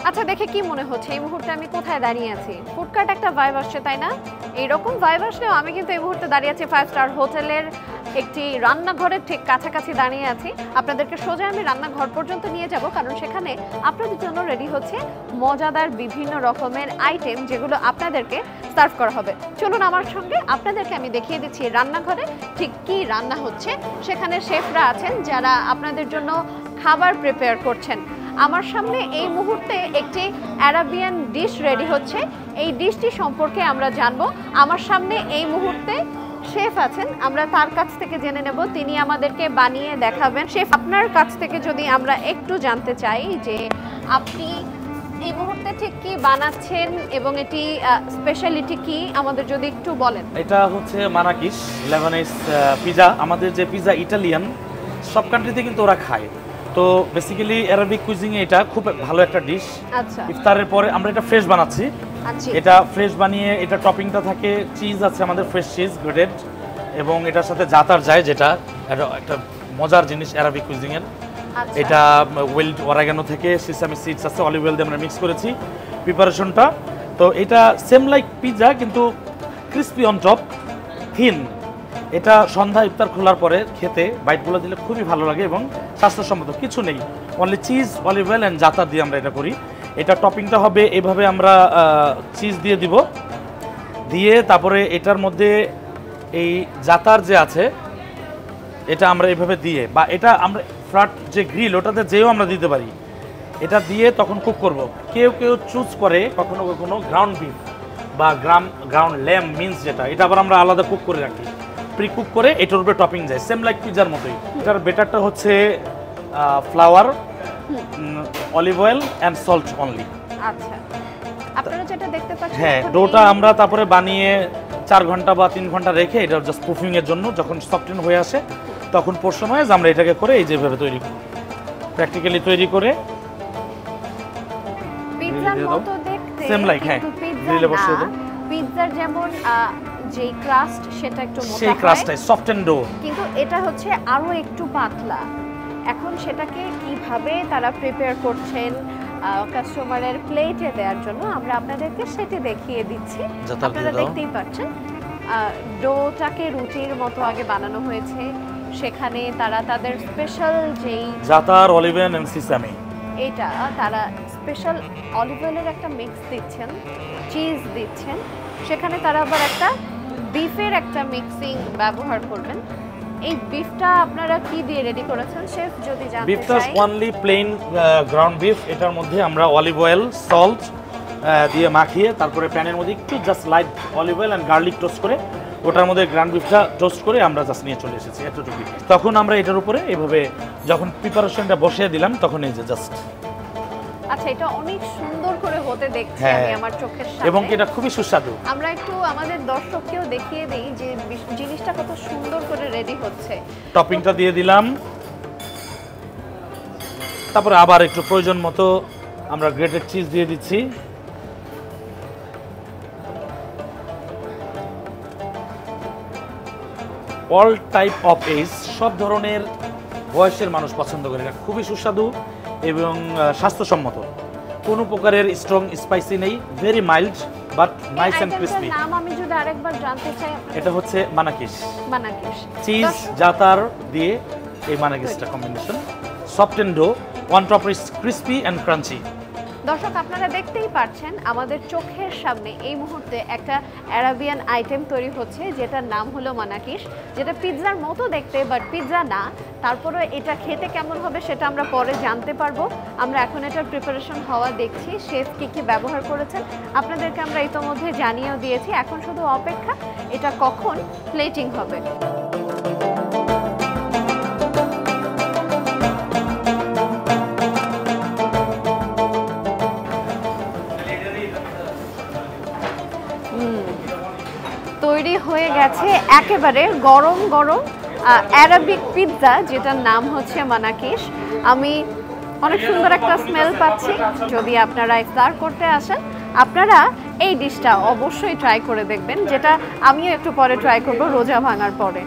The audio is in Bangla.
আচ্ছা, দেখে কি মনে হচ্ছে এই মুহূর্তে আমি কোথায় দাঁড়িয়ে আছি? ফুডকার্ট একটা ভাইব আসছে, তাই না? এইরকম ভাইব আসলেও আমি কিন্তু এই মুহূর্তে দাঁড়িয়ে আছি 5 স্টার হোটেলের একটি রান্নাঘরের ঠিক কাছাকাছি দাঁড়িয়ে আছি। আপনাদেরকে সোজা আমি রান্নাঘর পর্যন্ত নিয়ে যাব, কারণ সেখানে আপনাদের জন্য রেডি হচ্ছে মজাদার বিভিন্ন রকমের আইটেম, যেগুলো আপনাদেরকে সার্ভ করা হবে। চলুন আমার সঙ্গে, আপনাদেরকে আমি দেখিয়ে দিচ্ছি রান্নাঘরে ঠিক কি রান্না হচ্ছে। সেখানে শেফরা আছেন যারা আপনাদের জন্য খাবার প্রিপেয়ার করছেন। আমার সামনে এই মুহূর্তে একটি অ্যারাবিয়ান ডিশ রেডি হচ্ছে। এই ডিশটি সম্পর্কে আমরা জানবো। আমার সামনে এই মুহূর্তে শেফ আছেন, আমরা তার কাছ থেকে জেনে নেব, তিনি আমাদেরকে বানিয়ে দেখাবেন। শেফ, আপনার কাছ থেকে যদি আমরা একটু জানতে চাই যে আপনি এই মুহূর্তে ঠিক কি বানাচ্ছেন এবং এটি স্পেশালিটি কি, আমাদের যদি একটু বলেন। এটা হচ্ছে মানাকিস লেবানিজ পিজা। আমাদের যে পিজা ইটালিয়ান সব কান্ট্রিতে কিন্তু ওরা খায়, তো বেসিক্যালি অ্যারাবিক কুইজিনে এটা খুব ভালো একটা ডিশ। আচ্ছা, ইফতারের পরে আমরা এটা ফ্রেশ বানাচ্ছি। আচ্ছা, এটা ফ্রেশ বানিয়ে এটা টপিংটা থাকে চিজ আছে আমাদের, ফ্রেশ চিজ গ্রেডেড, এবং এটার সাথে জাতার যায়, যেটা একটা মজার জিনিস অ্যারাবিক কুইজিনের। এটা ওয়েল্ড অরেগানো থেকে সিসামি সিডস আছে, অলিভ অয়েল দিয়ে আমরা মিক্স করেছি প্রিপারেশনটা। তো এটা সেম লাইক পিজা কিন্তু ক্রিস্পি অন টপ, থিন। এটা সন্ধ্যা ইফতার খোলার পরে খেতে বাইটগুলো দিলে খুবই ভালো লাগে এবং স্বাস্থ্যসম্মত। কিছু নেই, only cheese, olive oil and zaatar দিয়ে আমরা এটা করি। এটা টপিংটা হবে এভাবে, আমরা চিজ দিয়ে দিব, দিয়ে তারপরে এটার মধ্যে এই জাতার যে আছে এটা আমরা এভাবে দিয়ে, বা এটা আমরা ফ্রাট যে গ্রিল ওটাতে যেও আমরা দিতে পারি। এটা দিয়ে তখন কুক করব। কেউ কেউ চুজ করে কখনো কখনো গ্রাউন্ড বিফ বা গ্রাউন্ড ল্যাম মিন্স, যেটা এটা আবার আমরা আলাদা কুক করে রাখি, প্রি কুক করে এটার উপরে টপিং যায় সেম লাইক পিজার মতোই। এটার বেটারটা হচ্ছে flower, olive oil and salt only. আচ্ছা, আপনারা যেটা দেখতে পাচ্ছেন, হ্যাঁ, ডোটা আমরা তারপরে বানিয়ে 4 ঘন্টা বা 3 ঘন্টা রেখে এটা জাস্ট প্রুফিং এর জন্য, যখন সফটেন হয়ে আসে তখন পোর্শনাইজ আমরা এটাকে করে এই যেভাবে তৈরি করি, প্র্যাকটিক্যালি তৈরি করে পিৎজার মতো দেখতে, সেম লাইক। হ্যাঁ, গ্রিলে বসিয়ে দেব। পিৎজার যেমন যে ক্রাস্ট সেটা একটু মোটা হয়, সেই ক্রাস্টটাই সফটেন ডো, কিন্তু এটা হচ্ছে আরো একটু পাতলা। এখন সেটাকে কিভাবে তারা প্রিপেয়ার করছেন কাস্টমারের প্লেটে দেওয়ার জন্য, আমরা আপনাদেরকে সেটি দেখিয়ে দিচ্ছি। আপনারা দেখতেই পাচ্ছেন ডোটাকে রুটির মতো আগে বানানো হয়েছে, সেখানে তারা তাদের স্পেশাল যেই জাতার, অলিভ অয়েল এন্ড সিসামি, এটা তারা স্পেশাল অলিভ অয়েলের একটা মিক্স দিচ্ছেন, চিজ দিচ্ছেন, সেখানে তারা আবার একটা বিফের একটা মিক্সিং ব্যবহার করবেন। এই বিফটা আপনারা কি দিয়ে রেডি করেছেন শেফ, যদি জানতে চাই? বিফটা অনলি প্লেন গ্রাউন্ড বিফ। এটার মধ্যে আমরা অলিভ অয়েল, সল্ট দিয়ে মাখিয়ে তারপরে প্যানের মধ্যে একটু just light olive oil and garlic toast করে ওটার মধ্যে গ্রাউন্ড বিফটা টোস্ট করে আমরা জাস্ট নিয়ে চলে এসেছি এতটুকুই। তখন আমরা এটার উপরে এভাবে যখন প্রিপারেশনটা বসিয়ে দিলাম তখন এই যে জাস্ট। আচ্ছা, এটা অনেক সুন্দর করে হতে দেখছি আমি আমার চোখের সামনে, এবং এটা খুবই সুস্বাদু। আমরা একটু আমাদের দর্শককেও দেখিয়ে দেই যে জিনিসটা কত সুন্দর করে রেডি হচ্ছে। টপিংটা দিয়ে দিলাম, তারপরে আবার একটু প্রয়োজন মতো আমরা গ্রেটেড চিজ দিয়ে দিচ্ছি। অল টাইপ অফ এজ, সব ধরনের বয়সের মানুষ পছন্দ করে। এটা খুবই সুস্বাদু এবং স্বাস্থ্যসম্মত, কোনো প্রকারের স্ট্রং স্পাইসি নেই, very mild but nice and crispy. নাম আমি যদি আরেকবার জানতে চাই? এটা হচ্ছে মানাকিস। মানাকিস চিজ জাতার দিয়ে এই মানাকিসটা combination, soft and dough, one top is crispy and crunchy. দর্শক, আপনারা দেখতেই পাচ্ছেন আমাদের চোখের সামনে এই মুহূর্তে একটা অ্যারাবিয়ান আইটেম তৈরি হচ্ছে, যেটার নাম হলো মানাকিস, যেটা পিৎজার মতো দেখতে বাট পিৎজা না। তারপরে এটা খেতে কেমন হবে সেটা আমরা পরে জানতে পারবো। আমরা এখন এটার প্রিপারেশন হওয়া দেখছি, শেফ কি ব্যবহার করেছেন আপনাদেরকে আমরা ইতোমধ্যে জানিয়েও দিয়েছি। এখন শুধু অপেক্ষা এটা কখন প্লেটিং হবে। তৈরি হয়ে গেছে একেবারে গরম গরম অ্যারাবিক পিৎজা, যেটার নাম হচ্ছে মানাকিস। আমি অনেক সুন্দর একটা স্মেল পাচ্ছি। যদি আপনারা ইফতার করতে আসেন, আপনারা এই ডিশটা অবশ্যই ট্রাই করে দেখবেন, যেটা আমিও একটু পরে ট্রাই করব রোজা ভাঙার পরে।